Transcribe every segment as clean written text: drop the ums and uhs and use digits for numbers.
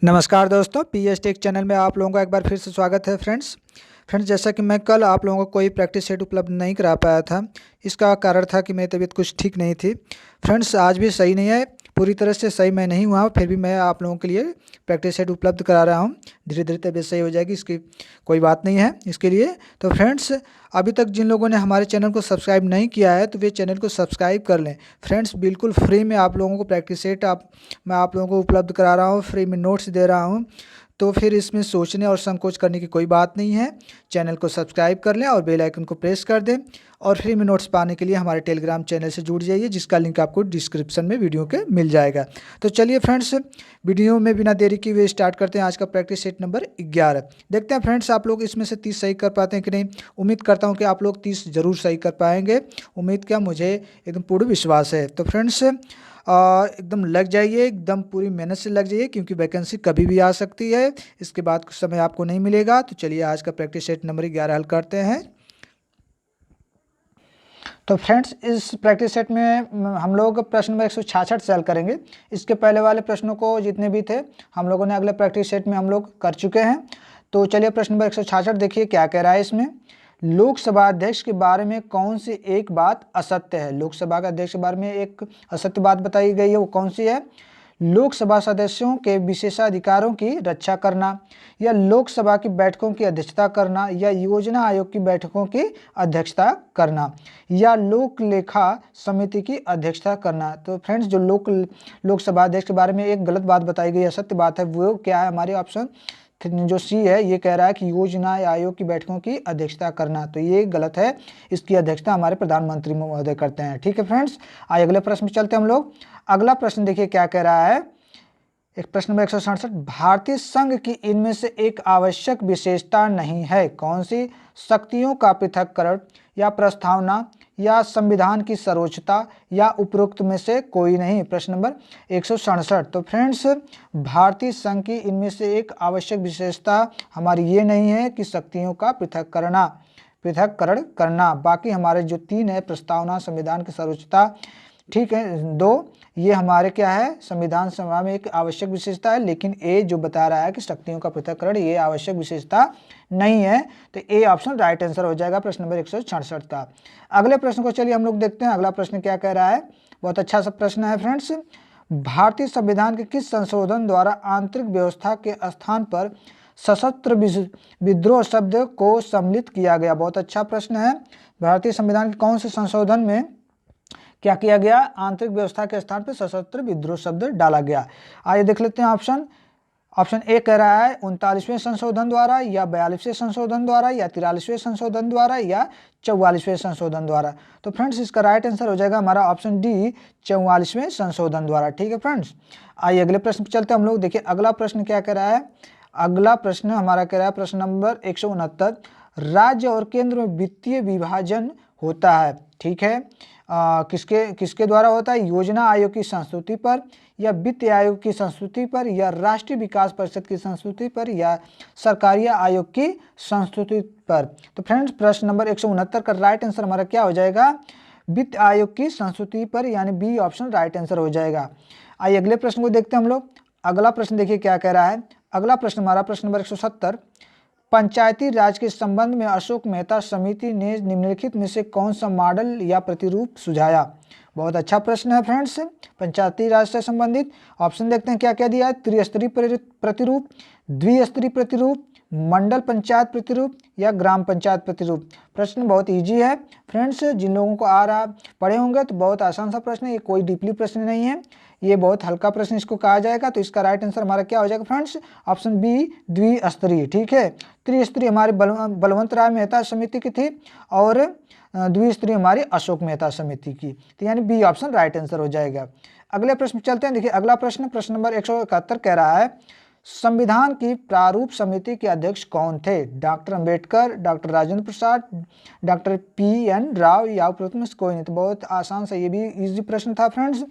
नमस्कार दोस्तों, PS take channel में आप लोगों का एक बार फिर से स्वागत है फ्रेंड्स। जैसा कि मैं कल आप लोगों को कोई प्रैक्टिस सेट उपलब्ध नहीं करा पाया था। इसका कारण था कि मेरी तबीयत कुछ ठीक नहीं थी। फ्रेंड्स, आज भी सही नहीं है, पूरी तरह से सही मैं नहीं हुआ, फिर भी मैं आप लोगों के लिए प्रैक्टिस सेट उपलब्ध करा रहा हूँ। धीरे धीरे तबीयत सही हो जाएगी, इसकी कोई बात नहीं है इसके लिए। तो फ्रेंड्स, अभी तक जिन लोगों ने हमारे चैनल को सब्सक्राइब नहीं किया है तो वे चैनल को सब्सक्राइब कर लें। फ्रेंड्स, बिल्कुल फ्री में आप लोगों को प्रैक्टिस सेट मैं आप लोगों को उपलब्ध करा रहा हूँ, फ्री में नोट्स दे रहा हूँ। तो फिर इसमें सोचने और संकोच करने की कोई बात नहीं है। चैनल को सब्सक्राइब कर लें और बेल आइकन को प्रेस कर दें, और फ्री में नोट्स पाने के लिए हमारे टेलीग्राम चैनल से जुड़ जाइए, जिसका लिंक आपको डिस्क्रिप्शन में वीडियो के मिल जाएगा। तो चलिए फ्रेंड्स, वीडियो में बिना देरी किए हुए स्टार्ट करते हैं आज का प्रैक्टिस सेट नंबर 11। देखते हैं फ्रेंड्स, आप लोग इसमें से 30 सही कर पाते हैं कि नहीं। उम्मीद करता हूँ कि आप लोग 30 जरूर सही कर पाएंगे। उम्मीद क्या, मुझे एकदम पूर्ण विश्वास है। तो फ्रेंड्स, एकदम लग जाइए, एकदम पूरी मेहनत से लग जाइए, क्योंकि वैकेंसी कभी भी आ सकती है। इसके बाद कुछ समय आपको नहीं मिलेगा। तो चलिए आज का प्रैक्टिस सेट नंबर 11 हल करते हैं। तो फ्रेंड्स, इस प्रैक्टिस सेट में हम लोग प्रश्न नंबर 166 से हल करेंगे। इसके पहले वाले प्रश्नों को जितने भी थे हम लोगों ने अगले प्रैक्टिस सेट में हम लोग कर चुके हैं। तो चलिए प्रश्न नंबर 166 देखिए क्या कह रहा है इसमें। लोकसभा अध्यक्ष के बारे में कौन सी एक बात असत्य है। लोकसभा के अध्यक्ष के बारे में एक असत्य बात बताई गई है, वो कौन सी है। लोकसभा सदस्यों के विशेषाधिकारों की रक्षा करना, या लोकसभा की बैठकों की अध्यक्षता करना, या योजना आयोग की बैठकों की अध्यक्षता करना, या लोक लेखा समिति की अध्यक्षता करना। तो फ्रेंड्स, जो लोकसभा अध्यक्ष के बारे में एक गलत बात बताई गई है, असत्य बात है, वो क्या है। हमारे ऑप्शन जो सी है ये कह रहा है कि योजना आयोग की बैठकों की अध्यक्षता करना, तो ये गलत है। इसकी अध्यक्षता हमारे प्रधानमंत्री महोदय करते हैं। ठीक है फ्रेंड्स, आइए अगले प्रश्न में चलते हैं हम लोग। अगला प्रश्न देखिए क्या कह रहा है। एक प्रश्न नंबर 167, भारतीय संघ की इनमें से एक आवश्यक विशेषता नहीं है। कौन सी। शक्तियों का पृथक्करण, या प्रस्तावना, या संविधान की सर्वोच्चता, या उपरोक्त में से कोई नहीं। प्रश्न नंबर 167। तो फ्रेंड्स, भारतीय संघ की इनमें से एक आवश्यक विशेषता हमारी ये नहीं है कि शक्तियों का पृथक्करण करना। बाकी हमारे जो 3 है, प्रस्तावना, संविधान की सर्वोच्चता, ठीक है, 2 ये हमारे क्या है, संविधान सभा में एक आवश्यक विशेषता है। लेकिन ए जो बता रहा है कि शक्तियों का पृथक्करण, ये आवश्यक विशेषता नहीं है। तो ए ऑप्शन राइट आंसर हो जाएगा प्रश्न नंबर 166 का। अगले प्रश्न को चलिए हम लोग देखते हैं। अगला प्रश्न क्या कह रहा है, बहुत अच्छा सा प्रश्न है फ्रेंड्स। भारतीय संविधान के किस संशोधन द्वारा आंतरिक व्यवस्था के स्थान पर सशस्त्र विद्रोह शब्द को सम्मिलित किया गया। बहुत अच्छा प्रश्न है। भारतीय संविधान के कौन से संशोधन में क्या किया गया, आंतरिक व्यवस्था के स्थान पर सशस्त्र विद्रोह शब्द डाला गया। आइए देख लेते हैं ऑप्शन ए कह रहा है 39वें संशोधन द्वारा, या 42वें संशोधन द्वारा, या 43वें संशोधन द्वारा, या 44वें संशोधन द्वारा। तो फ्रेंड्स, इसका राइट आंसर हो जाएगा हमारा ऑप्शन डी, 44वें संशोधन द्वारा। ठीक है फ्रेंड्स, आइए अगले प्रश्न पर चलते हैं हम लोग। देखिए अगला प्रश्न क्या कह रहा है। अगला प्रश्न हमारा कह रहा है प्रश्न नंबर 169, राज्य और केंद्र में वित्तीय विभाजन होता है। ठीक है, किसके द्वारा होता है। योजना आयोग की संस्तुति पर, या वित्त आयोग की संस्तुति पर, या राष्ट्रीय विकास परिषद की संस्तुति पर, या सरकारी आयोग की संस्तुति पर। तो फ्रेंड्स, प्रश्न नंबर 169 का राइट आंसर हमारा क्या हो जाएगा, वित्त आयोग की संस्तुति पर, यानी बी ऑप्शन राइट आंसर हो जाएगा। आइए अगले प्रश्न को देखते हैं हम लोग। अगला प्रश्न देखिए क्या कह रहा है। अगला प्रश्न हमारा प्रश्न नंबर 170, पंचायती राज के संबंध में अशोक मेहता समिति ने निम्नलिखित में से कौन सा मॉडल या प्रतिरूप सुझाया। बहुत अच्छा प्रश्न है फ्रेंड्स, पंचायती राज से संबंधित। ऑप्शन देखते हैं क्या क्या दिया है। त्रिस्तरीय प्रतिरूप, द्विस्तरीय प्रतिरूप, मंडल पंचायत प्रतिरूप, या ग्राम पंचायत प्रतिरूप। प्रश्न बहुत इजी है फ्रेंड्स, जिन लोगों को आ रहा पढ़े होंगे तो बहुत आसान सा प्रश्न है। ये कोई डीपली प्रश्न नहीं है, ये बहुत हल्का प्रश्न इसको कहा जाएगा। तो इसका राइट आंसर हमारा क्या हो जाएगा फ्रेंड्स, ऑप्शन बी, द्विस्तरीय। ठीक है, त्रिस्तरीय हमारी बलवंत राय मेहता समिति की थी, और द्विस्तरीय हमारी अशोक मेहता समिति की। तो यानी बी ऑप्शन राइट आंसर हो जाएगा। अगले प्रश्न चलते हैं। देखिए अगला प्रश्न नंबर 171 कह रहा है, संविधान की प्रारूप समिति के अध्यक्ष कौन थे। Doctor Ambedkar, doctor Rajendra Prasad, doctor PN Rao, या उपरोक्त में से कोई नहीं। तो बहुत आसान सा, ये भी इजी प्रश्न था फ्रेंड्स।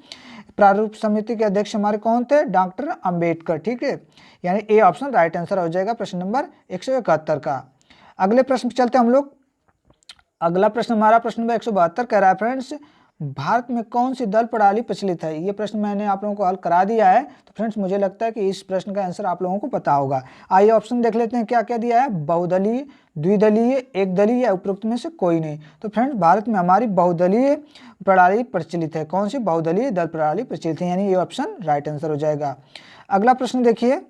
प्रारूप समिति के अध्यक्ष हमारे कौन थे, डॉक्टर अंबेडकर। ठीक है, यानी ए ऑप्शन राइट आंसर हो जाएगा प्रश्न नंबर 171 का। अगले प्रश्न पे चलते हैं हम लोग। अगला प्रश्न हमारा प्रश्न नंबर 172 कह रहा है फ्रेंड्स, भारत में कौन सी दल प्रणाली प्रचलित है? ये प्रश्न मैंने आप लोगों को हल करा दिया है। तो फ्रेंड्स मुझे लगता है कि इस प्रश्न का आंसर आप लोगों को पता होगा। आइए ऑप्शन देख लेते हैं क्या क्या दिया है। बहुदलीय, द्विदलीय, एक दलीय या उपरोक्त में से कोई नहीं। तो फ्रेंड्स भारत में हमारी बहुदलीय प्रणाली प्रचलित है। कौन सी? बहुदलीय दल प्रणाली प्रचलित है, यानी ये ऑप्शन राइट आंसर हो जाएगा। अगला प्रश्न देखिए,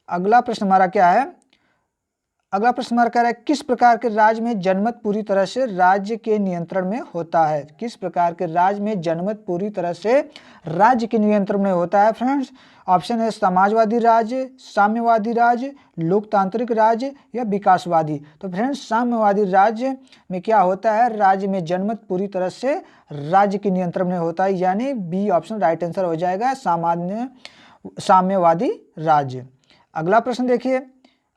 अगला प्रश्न हमारा क्या है? अगला प्रश्न हमारा कह रहा है किस प्रकार के राज्य में जनमत पूरी तरह से राज्य के नियंत्रण में होता है? किस प्रकार के राज्य में जनमत पूरी तरह से राज्य के नियंत्रण में होता है? फ्रेंड्स ऑप्शन है समाजवादी राज्य, साम्यवादी राज्य, लोकतांत्रिक राज्य या विकासवादी। तो फ्रेंड्स साम्यवादी राज्य में क्या होता है? राज्य में जनमत पूरी तरह से राज्य के नियंत्रण में होता है, यानी बी ऑप्शन राइट आंसर हो जाएगा, साम्यवादी राज्य। अगला प्रश्न देखिए,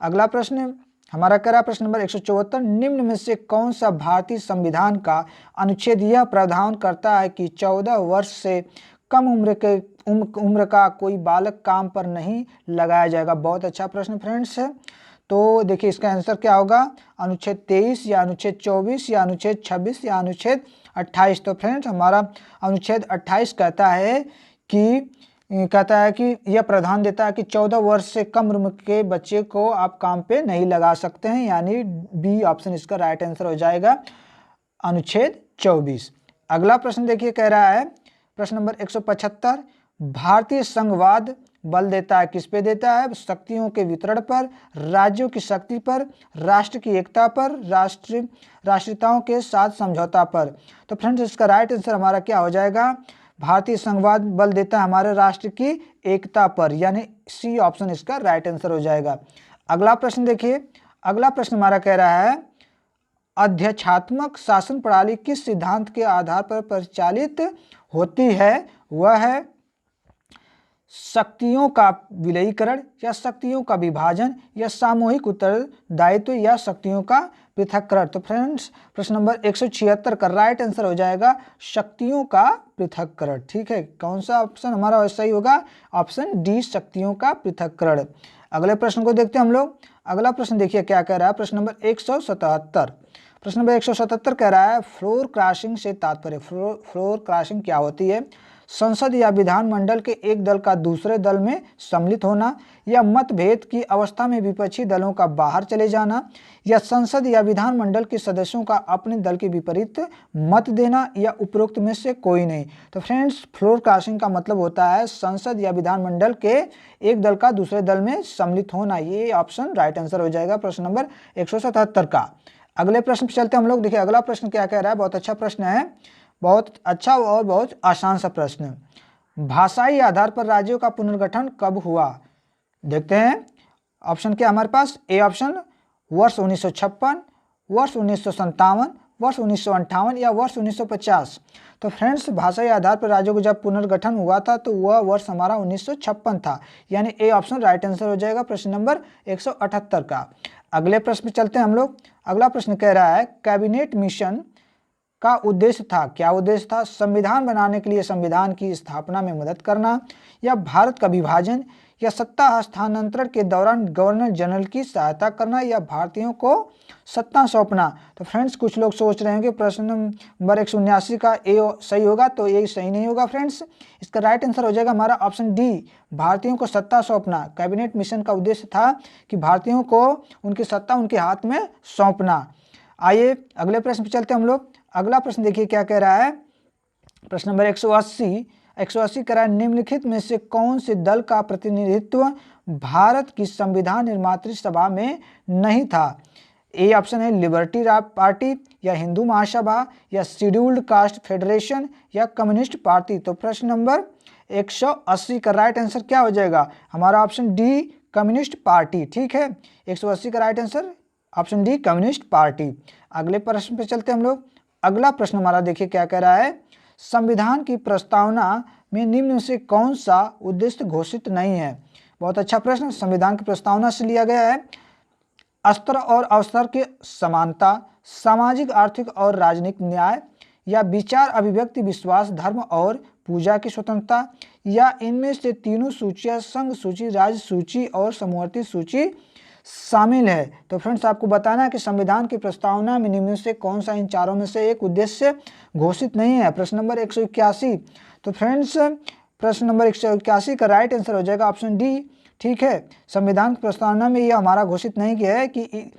अगला प्रश्न हमारा करा प्रश्न नंबर 174, निम्न में से कौन सा भारतीय संविधान का अनुच्छेद यह प्रावधान करता है कि 14 वर्ष से कम उम्र का कोई बालक काम पर नहीं लगाया जाएगा? बहुत अच्छा प्रश्न फ्रेंड्स है। तो देखिए इसका आंसर क्या होगा? अनुच्छेद 23 या अनुच्छेद 24 या अनुच्छेद 26 या अनुच्छेद 28। तो फ्रेंड्स हमारा अनुच्छेद 28 कहता है कि यह प्रावधान देता है कि 14 वर्ष से कम उम्र के बच्चे को आप काम पे नहीं लगा सकते हैं, यानी बी ऑप्शन इसका राइट आंसर हो जाएगा, अनुच्छेद 24। अगला प्रश्न देखिए कह रहा है प्रश्न नंबर 175, भारतीय संघवाद बल देता है किस पे देता है? शक्तियों के वितरण पर, राज्यों की शक्ति पर, राष्ट्र की एकता पर, राष्ट्रीयताओं के साथ समझौता पर। तो फ्रेंड्स इसका राइट आंसर हमारा क्या हो जाएगा? भारतीय संघवाद बल देता है हमारे राष्ट्र की एकता पर, यानी सी ऑप्शन इसका राइट आंसर हो जाएगा। अगला प्रश्न देखिए, अगला प्रश्न हमारा कह रहा है अध्यक्षात्मक शासन प्रणाली किस सिद्धांत के आधार पर परिचालित होती है? वह है शक्तियों का विलयीकरण या शक्तियों का विभाजन या सामूहिक उत्तरदायित्व या शक्तियों का पृथक्करण। तो फ्रेंड्स प्रश्न नंबर 176 का राइट आंसर हो जाएगा शक्तियों का पृथक्करण। ठीक है, कौन सा ऑप्शन हमारा सही होगा? ऑप्शन डी, शक्तियों का पृथक्करण। अगले प्रश्न को देखते हैं हम लोग। अगला प्रश्न देखिए क्या कह रहा है, प्रश्न नंबर 177। प्रश्न नंबर 177 कह रहा है फ्लोर क्रॉसिंग से तात्पर्य। फ्लोर क्रॉसिंग क्या होती है? संसद या विधानमंडल के एक दल का दूसरे दल में सम्मिलित होना, या मतभेद की अवस्था में विपक्षी दलों का बाहर चले जाना, या संसद या विधानमंडल के सदस्यों का अपने दल के विपरीत मत देना, या उपरोक्त में से कोई नहीं। तो फ्रेंड्स फ्लोर क्रॉसिंग का मतलब होता है संसद या विधानमंडल के एक दल का दूसरे दल में सम्मिलित होना। ये ऑप्शन राइट आंसर हो जाएगा प्रश्न नंबर 177 का। अगले प्रश्न पर चलते हम लोग। देखिए अगला प्रश्न क्या कह रहा है, बहुत अच्छा प्रश्न है, बहुत अच्छा और बहुत आसान सा प्रश्न। भाषाई आधार पर राज्यों का पुनर्गठन कब हुआ? देखते हैं ऑप्शन क्या हमारे पास। ए ऑप्शन वर्ष 1956, वर्ष 1957, वर्ष 1958 या वर्ष 1950। तो फ्रेंड्स भाषाई आधार पर राज्यों को जब पुनर्गठन हुआ था तो वह वर्ष हमारा 1956 था, यानी ए ऑप्शन राइट आंसर हो जाएगा प्रश्न नंबर 178 का। अगले प्रश्न पे चलते हैं हम लोग। अगला प्रश्न कह रहा है कैबिनेट मिशन का उद्देश्य था, क्या उद्देश्य था? संविधान बनाने के लिए संविधान की स्थापना में मदद करना, या भारत का विभाजन, या सत्ता हस्तांतरण के दौरान गवर्नर जनरल की सहायता करना, या भारतीयों को सत्ता सौंपना। तो फ्रेंड्स कुछ लोग सोच रहे हैं कि प्रश्न नंबर 179 का ए सही होगा, तो ये सही नहीं होगा फ्रेंड्स। इसका राइट आंसर हो जाएगा हमारा ऑप्शन डी, भारतीयों को सत्ता सौंपना। कैबिनेट मिशन का उद्देश्य था कि भारतीयों को उनकी सत्ता उनके हाथ में सौंपना। आइए अगले प्रश्न पर चलते हम लोग। अगला प्रश्न देखिए क्या कह रहा है, प्रश्न नंबर 180 कह रहा है निम्नलिखित में से कौन से दल का प्रतिनिधित्व भारत की संविधान निर्मात्री सभा में नहीं था? ए ऑप्शन है लिबर्टी पार्टी, या हिंदू महासभा, या शेड्यूल्ड कास्ट फेडरेशन, या कम्युनिस्ट पार्टी। तो प्रश्न नंबर 180 का राइट आंसर क्या हो जाएगा? हमारा ऑप्शन डी, कम्युनिस्ट पार्टी। ठीक है, 180 का right answer option D, communist party. अगले प्रश्न पे चलते हम लोग। अगला प्रश्न हमारा देखिए क्या कह रहा है, संविधान की प्रस्तावना में निम्न से कौन सा उद्देश्य घोषित नहीं है? बहुत अच्छा प्रश्न, संविधान की प्रस्तावना से लिया गया है। स्तर और अवसर की समानता, सामाजिक आर्थिक और राजनीतिक न्याय, या विचार अभिव्यक्ति विश्वास धर्म और पूजा की स्वतंत्रता, या इनमें से तीनों सूचियां संघ सूची, राज्य सूची और समवर्ती सूची शामिल है। तो फ्रेंड्स आपको बताना है कि संविधान की प्रस्तावना में निम्न में से कौन सा इन चारों में से एक उद्देश्य घोषित नहीं है। प्रश्न नंबर 181। तो फ्रेंड्स प्रश्न नंबर 181 का राइट आंसर हो जाएगा ऑप्शन डी। ठीक है, संविधान की प्रस्तावना में यह हमारा घोषित नहीं किया है कि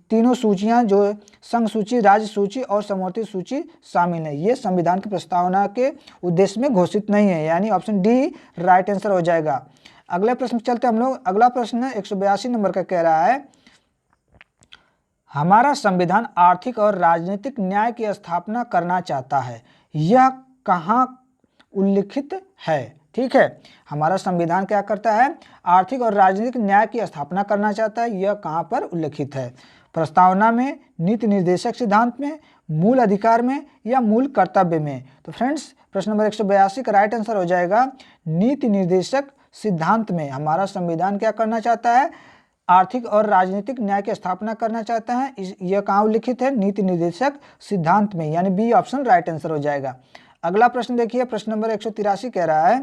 तीनों सूचियां जो संघ सूची, राज्य सूची और समवर्ती सूची शामिल है, ये संविधान की प्रस्तावना के उद्देश्य में घोषित नहीं है, यानी ऑप्शन डी राइट आंसर हो जाएगा। अगले प्रश्न चलते हम लोग। अगला प्रश्न 182 नंबर का कह रहा है, हमारा संविधान आर्थिक और राजनीतिक न्याय की स्थापना करना चाहता है, यह कहाँ उल्लिखित है। ठीक है, हमारा संविधान क्या करता है, आर्थिक और राजनीतिक न्याय की स्थापना करना चाहता है, यह कहाँ पर उल्लिखित है। प्रस्तावना में, नीति निर्देशक सिद्धांत में, मूल अधिकार में या मूल कर्तव्य में। तो फ्रेंड्स प्रश्न नंबर 182 का राइट आंसर हो जाएगा नीति निर्देशक सिद्धांत में। हमारा संविधान क्या करना चाहता है, आर्थिक और राजनीतिक न्याय की स्थापना करना चाहता है, यह कहाँ उल्लिखित है, नीति निर्देशक सिद्धांत में, यानी बी ऑप्शन राइट आंसर हो जाएगा। अगला प्रश्न देखिए, प्रश्न नंबर 183 कह रहा है,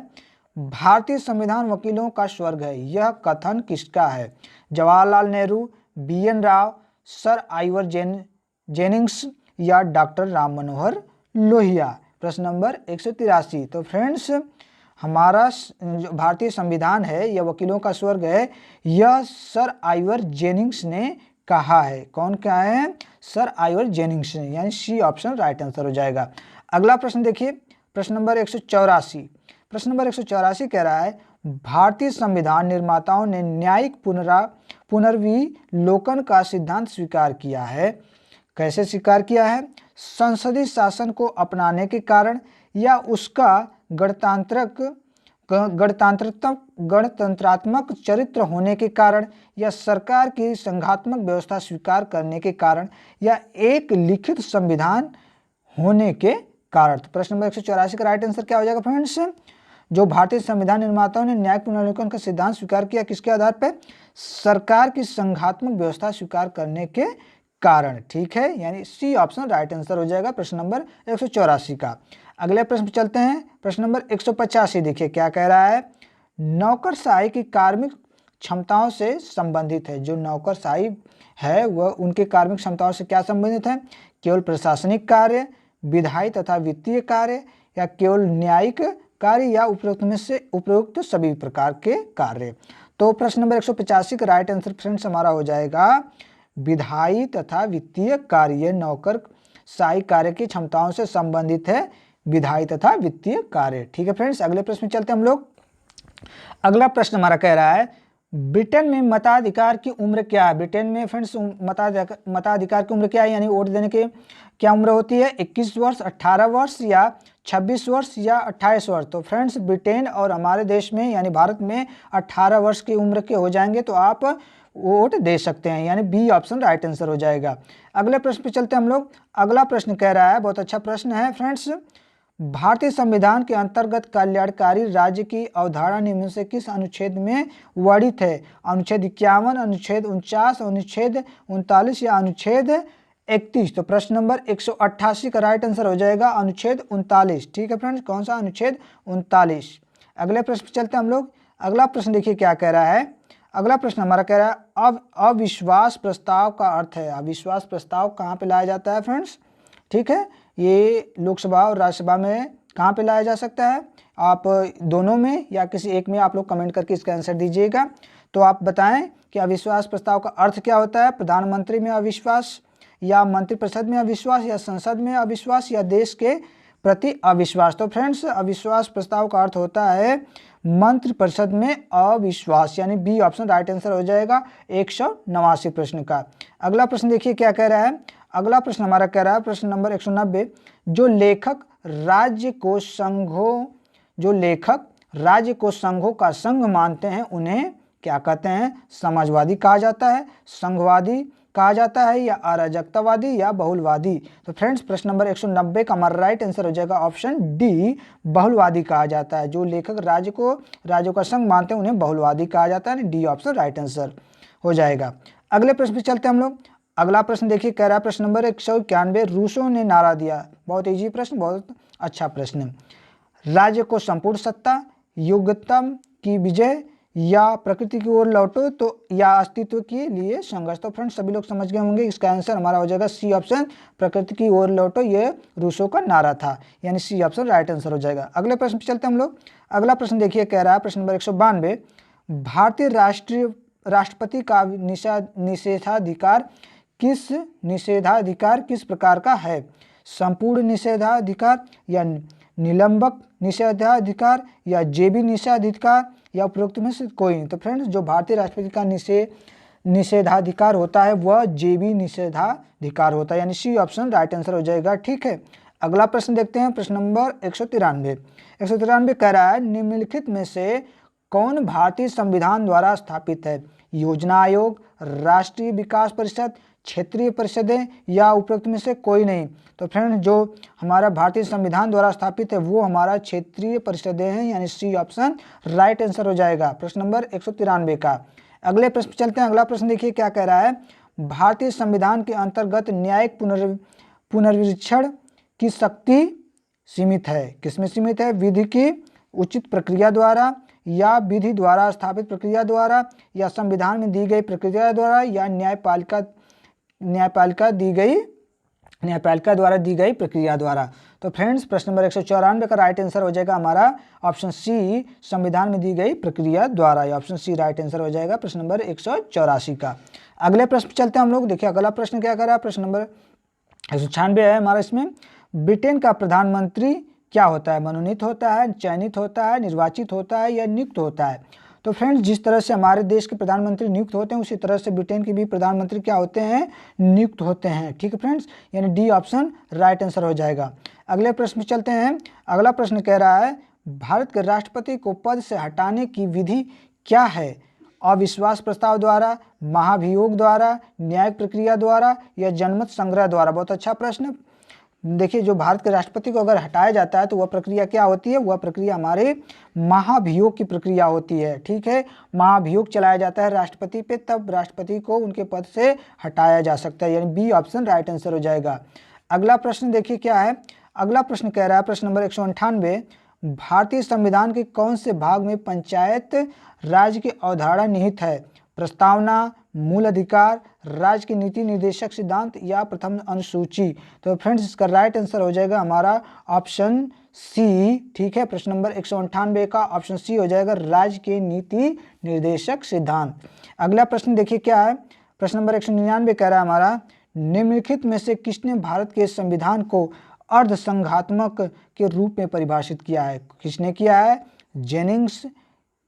भारतीय संविधान वकीलों का स्वर्ग है, यह कथन किसका है। Jawaharlal Nehru, BN Rao, sir Ivor Jennings या डॉक्टर राम मनोहर लोहिया। प्रश्न नंबर 183। तो फ्रेंड्स हमारा जो भारतीय संविधान है यह वकीलों का स्वर्ग है, यह सर आइवर जेनिंग्स ने कहा है। कौन कहा है, सर आइवर जेनिंग्स ने, यानी सी ऑप्शन राइट आंसर हो जाएगा। अगला प्रश्न देखिए, प्रश्न नंबर 184। प्रश्न नंबर 184 कह रहा है, भारतीय संविधान निर्माताओं ने न्यायिक पुनर्विलोकन का सिद्धांत स्वीकार किया है। कैसे स्वीकार किया है, संसदीय शासन को अपनाने के कारण या उसका गणतंत्रात्मक चरित्र होने के कारण या सरकार की संघात्मक व्यवस्था स्वीकार करने के कारण या एक लिखित संविधान होने के कारण। तो प्रश्न नंबर 184 का राइट आंसर क्या हो जाएगा फ्रेंड्स, जो भारतीय संविधान निर्माताओं ने न्यायिक पुनर्विलोकन का सिद्धांत स्वीकार किया, किसके आधार पर, सरकार की संघात्मक व्यवस्था स्वीकार करने के कारण। ठीक है, यानी सी ऑप्शन राइट आंसर हो जाएगा प्रश्न नंबर 184 का। अगले प्रश्न पर चलते हैं, प्रश्न नंबर 185 देखिए क्या कह रहा है, नौकरशाही की कार्मिक क्षमताओं से संबंधित है। जो नौकरशाही है वह उनके कार्मिक क्षमताओं से क्या संबंधित है, केवल प्रशासनिक कार्य, विधायी तथा वित्तीय कार्य या केवल न्यायिक कार्य या उपरोक्त सभी प्रकार के कार्य। तो प्रश्न नंबर 185 का राइट आंसर फ्रेंड्स हमारा हो जाएगा विधायी तथा वित्तीय कार्य, नौकरशाही कार्य की क्षमताओं से संबंधित है विधायी तथा वित्तीय कार्य। ठीक है फ्रेंड्स, अगले प्रश्न में चलते हम लोग। अगला प्रश्न हमारा कह रहा है, ब्रिटेन में मताधिकार की उम्र क्या है। ब्रिटेन में फ्रेंड्स मताधिकार की उम्र क्या है, यानी वोट देने की क्या उम्र होती है, 21 वर्ष, 18 वर्ष या 26 वर्ष या 28 वर्ष। तो फ्रेंड्स ब्रिटेन और हमारे देश में यानी भारत में 18 वर्ष की उम्र के हो जाएंगे तो आप वोट दे सकते हैं, यानी बी ऑप्शन राइट आंसर हो जाएगा। अगले प्रश्न पे चलते हैं हम लोग। अगला प्रश्न कह रहा है, बहुत अच्छा प्रश्न है फ्रेंड्स, भारतीय संविधान के अंतर्गत कल्याणकारी राज्य की अवधारणा निम्न से किस अनुच्छेद में वर्णित है। अनुच्छेद 51, अनुच्छेद 49, अनुच्छेद 39 या अनुच्छेद 31। तो प्रश्न नंबर 188 का राइट आंसर हो जाएगा अनुच्छेद 39। ठीक है फ्रेंड्स, कौन सा, अनुच्छेद 39। अगले प्रश्न पे चलते हैं हम लोग। अगला प्रश्न देखिए क्या कह रहा है, अगला प्रश्न हमारा कह रहा है, अब अविश्वास प्रस्ताव का अर्थ है। अविश्वास प्रस्ताव कहाँ पे लाया जाता है फ्रेंड्स, ठीक है, ये लोकसभा और राज्यसभा में कहाँ पे लाया जा सकता है, आप दोनों में या किसी एक में, आप लोग कमेंट करके इसका आंसर दीजिएगा। तो आप बताएं कि अविश्वास प्रस्ताव का अर्थ क्या होता है, प्रधानमंत्री में अविश्वास या मंत्रिपरिषद में अविश्वास या संसद में अविश्वास या देश के प्रति अविश्वास। तो फ्रेंड्स अविश्वास प्रस्ताव का अर्थ होता है मंत्रिपरिषद में अविश्वास, यानी बी ऑप्शन राइट आंसर हो जाएगा 189 प्रश्न का। अगला प्रश्न देखिए क्या कह रहा है, अगला प्रश्न हमारा कह रहा है प्रश्न नंबर 190, जो लेखक राज्य को संघों का संघ मानते हैं उन्हें क्या कहते हैं, समाजवादी कहा जाता है, संघवादी कहा जाता है या अराजकतावादी या बहुलवादी। तो फ्रेंड्स प्रश्न नंबर 190 का हमारा राइट आंसर हो जाएगा ऑप्शन डी, बहुलवादी कहा जाता है। जो लेखक राज्यों का संघ मानते हैं उन्हें बहुलवादी कहा जाता है, डी ऑप्शन राइट आंसर हो जाएगा। अगले प्रश्न पे चलते हैं हम लोग। अगला प्रश्न देखिए कह रहा है प्रश्न नंबर 191, रूसों ने नारा दिया। बहुत इजी प्रश्न, बहुत अच्छा प्रश्न। राज्य को संपूर्ण सत्ता, योग्यता की विजय या प्रकृति की ओर लौटो, तो या अस्तित्व के लिए संघर्ष। तो फ्रेंड्स सभी लोग समझ गए होंगे, इसका आंसर हमारा हो जाएगा सी ऑप्शन, प्रकृति की ओर लौटो, ये रूसो का नारा था, यानी सी ऑप्शन राइट आंसर हो जाएगा। अगले प्रश्न पे चलते हैं हम लोग। अगला प्रश्न देखिए, कह रहा है प्रश्न नंबर 192, भारतीय राष्ट्रपति का निषेधाधिकार किस प्रकार का है? संपूर्ण निषेधाधिकार, या निलंबक निषेधाधिकार, या जेबी निषेधाधिकार, या उपरोक्त में से कोई नहीं। तो फ्रेंड्स जो भारतीय राष्ट्रपति का निषेधाधिकार होता है वह जेबी निषेधाधिकार होता है, यानी सी ऑप्शन राइट आंसर हो जाएगा। ठीक है, अगला प्रश्न देखते हैं, प्रश्न नंबर 193 कह रहा है, निम्नलिखित में से कौन भारतीय संविधान द्वारा स्थापित है? योजना आयोग, राष्ट्रीय विकास परिषद, क्षेत्रीय परिषदें, या उपरोक्त में से कोई नहीं। तो फ्रेंड्स जो हमारा भारतीय संविधान द्वारा स्थापित है वो हमारा क्षेत्रीय परिषदें हैं, यानी सी ऑप्शन राइट आंसर हो जाएगा प्रश्न नंबर 193 का। अगले प्रश्न चलते हैं। अगला प्रश्न देखिए क्या कह रहा है, भारतीय संविधान के अंतर्गत न्यायिक पुनर्विवेचन की शक्ति सीमित है। किसमें सीमित है? विधि की उचित प्रक्रिया द्वारा, या विधि द्वारा स्थापित प्रक्रिया द्वारा, या संविधान में दी गई प्रक्रिया द्वारा, या न्यायपालिका द्वारा दी गई प्रक्रिया द्वारा। तो फ्रेंड्स प्रश्न नंबर 194 का राइट आंसर हो जाएगा हमारा ऑप्शन सी, संविधान में दी गई प्रक्रिया द्वारा, या ऑप्शन सी राइट आंसर हो जाएगा प्रश्न नंबर 184 का। अगले प्रश्न चलते हैं हम लोग। देखिए अगला प्रश्न क्या कर रहा है, प्रश्न नंबर 196 है हमारा। इसमें ब्रिटेन का प्रधानमंत्री क्या होता है? मनोनीत होता है, चयनित होता है, निर्वाचित होता है, या नियुक्त होता है? तो फ्रेंड्स जिस तरह से हमारे देश के प्रधानमंत्री नियुक्त होते हैं उसी तरह से ब्रिटेन के भी प्रधानमंत्री क्या होते हैं? नियुक्त होते हैं। ठीक है फ्रेंड्स, यानी डी ऑप्शन राइट आंसर हो जाएगा। अगले प्रश्न में चलते हैं। अगला प्रश्न कह रहा है, भारत के राष्ट्रपति को पद से हटाने की विधि क्या है? अविश्वास प्रस्ताव द्वारा, महाभियोग द्वारा, न्यायिक प्रक्रिया द्वारा, या जनमत संग्रह द्वारा? बहुत अच्छा प्रश्न। देखिए जो भारत के राष्ट्रपति को अगर हटाया जाता है तो वह प्रक्रिया क्या होती है? वह प्रक्रिया हमारे महाभियोग की प्रक्रिया होती है। ठीक है, महाभियोग चलाया जाता है राष्ट्रपति पे, तब राष्ट्रपति को उनके पद से हटाया जा सकता है, यानी बी ऑप्शन राइट आंसर हो जाएगा। अगला प्रश्न देखिए क्या है। अगला प्रश्न कह रहा है प्रश्न नंबर 198, भारतीय संविधान के कौन से भाग में पंचायत राज की अवधारणा निहित है? प्रस्तावना, मूल अधिकार, राज्य की नीति निर्देशक सिद्धांत, या प्रथम अनुसूची? तो फ्रेंड्स इसका राइट आंसर हो जाएगा हमारा ऑप्शन सी। ठीक है, प्रश्न नंबर 198 का ऑप्शन सी हो जाएगा, राज्य के नीति निर्देशक सिद्धांत। अगला प्रश्न देखिए क्या है, प्रश्न नंबर 199 कह रहा है हमारा, निम्नलिखित में से किसने भारत के संविधान को अर्धसंघात्मक के रूप में परिभाषित किया है? किसने किया है? जेनिंग्स,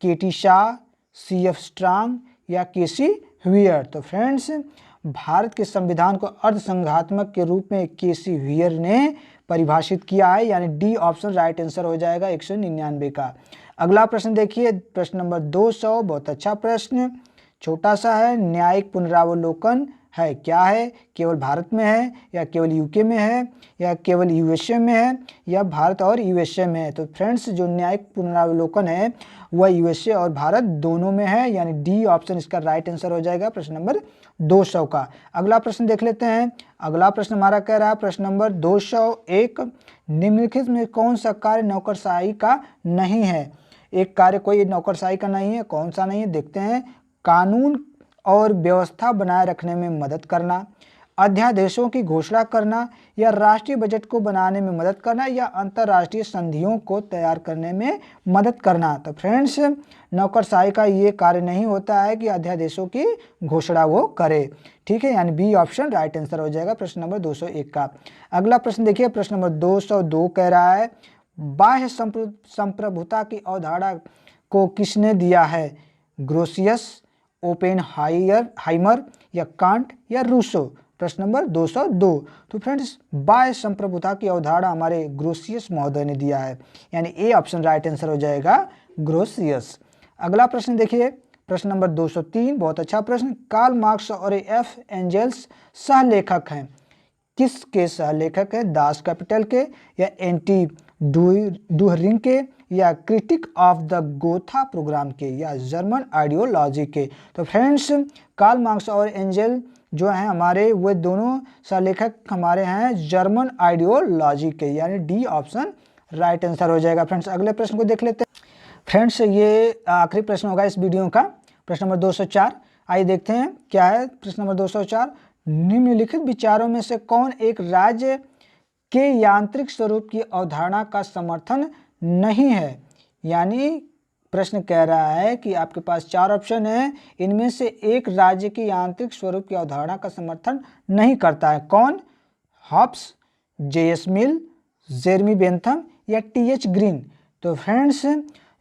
केटी शाह, सी.एफ. स्ट्रांग, या केसी व्हीयर? तो फ्रेंड्स भारत के संविधान को अर्धसंघात्मक के रूप में केसी व्हीयर ने परिभाषित किया है, यानी डी ऑप्शन राइट आंसर हो जाएगा 199 का। अगला प्रश्न देखिए प्रश्न नंबर 200, बहुत अच्छा प्रश्न, छोटा सा है। न्यायिक पुनरावलोकन है क्या है? केवल भारत में है, या केवल यूके में है, या केवल यूएसए में है, या भारत और यूएसए में है? तो फ्रेंड्स जो न्यायिक पुनरावलोकन है वह यूएसए और भारत दोनों में है, यानी डी ऑप्शन इसका राइट आंसर हो जाएगा प्रश्न नंबर 200 का। अगला प्रश्न देख लेते हैं। अगला प्रश्न हमारा कह रहा है प्रश्न नंबर 201, निम्नलिखित में कौन सा कार्य नौकरशाही का नहीं है? एक कार्य कोई नौकरशाही का नहीं है, कौन सा नहीं है देखते हैं। कानून और व्यवस्था बनाए रखने में मदद करना, अध्यादेशों की घोषणा करना, या राष्ट्रीय बजट को बनाने में मदद करना, या अंतर्राष्ट्रीय संधियों को तैयार करने में मदद करना? तो फ्रेंड्स नौकरशाही का ये कार्य नहीं होता है कि अध्यादेशों की घोषणा वो करे। ठीक है, यानी बी ऑप्शन राइट आंसर हो जाएगा प्रश्न नंबर 201 का। अगला प्रश्न देखिए प्रश्न नंबर 202 कह रहा है, बाह्य संप्रभुता की अवधारणा को किसने दिया है? ग्रोसियस, ओपेनहाइमर, या कांट, या रूसो? प्रश्न नंबर 202। तो फ्रेंड्स बाह्य संप्रभुता की अवधारणा हमारे ग्रोसियस महोदय ने दिया है, यानी ए ऑप्शन राइट आंसर हो जाएगा ग्रोसियस। अगला प्रश्न देखिए प्रश्न नंबर 203, बहुत अच्छा प्रश्न, कार्ल मार्क्स और एफ एंजल्स सहलेखक हैं, किसके सहलेखक हैं? दास कैपिटल के, या एंटी डुहरिंग के, या critique of the Gotha programme के, या जर्मन आइडियोलॉजी के? तो फ्रेंड्स कार्ल मार्क्स और एंजल जो हैं हमारे वे दोनों सहलेखक हमारे हैं जर्मन आइडियोलॉजी के, यानी डी ऑप्शन राइट आंसर हो जाएगा। फ्रेंड्स अगले प्रश्न को देख लेते हैं। फ्रेंड्स ये आखिरी प्रश्न होगा इस वीडियो का, प्रश्न नंबर 204। आइए देखते हैं क्या है प्रश्न नंबर 204। निम्नलिखित विचारों में से कौन एक राज्य के यांत्रिक स्वरूप की अवधारणा का समर्थन नहीं है। यानी प्रश्न कह रहा है कि आपके पास 4 ऑप्शन है, इनमें से एक राज्य की यांत्रिक स्वरूप की अवधारणा का समर्थन नहीं करता है। कौन? Hobbes, J S. Mill, Jeremy Bentham या टी.एच. ग्रीन। तो फ्रेंड्स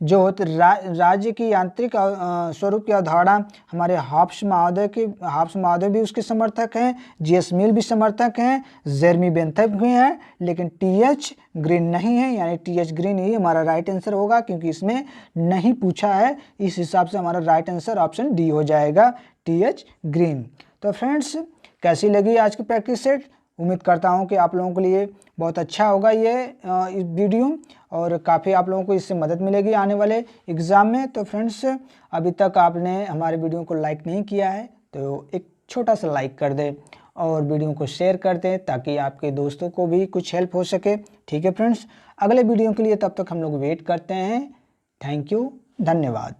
जो राज्य की यांत्रिक स्वरूप की अवधारणा हमारे हॉब्स महोदय भी उसके समर्थक हैं, जे.एस. मिल भी समर्थक हैं, जेरमी बेंथम भी हैं, लेकिन टी.एच. ग्रीन नहीं है। यानी टी.एच. ग्रीन ही हमारा राइट आंसर होगा, क्योंकि इसमें नहीं पूछा है। इस हिसाब से हमारा राइट आंसर ऑप्शन डी हो जाएगा, टी.एच. ग्रीन। तो फ्रेंड्स कैसी लगी आज की प्रैक्टिस सेट? उम्मीद करता हूं कि आप लोगों के लिए बहुत अच्छा होगा ये वीडियो, और काफ़ी आप लोगों को इससे मदद मिलेगी आने वाले एग्ज़ाम में। तो फ्रेंड्स अभी तक आपने हमारे वीडियो को लाइक नहीं किया है तो एक छोटा सा लाइक कर दें और वीडियो को शेयर कर दें, ताकि आपके दोस्तों को भी कुछ हेल्प हो सके। ठीक है फ्रेंड्स, अगले वीडियो के लिए तब तक हम लोग वेट करते हैं। थैंक यू, धन्यवाद।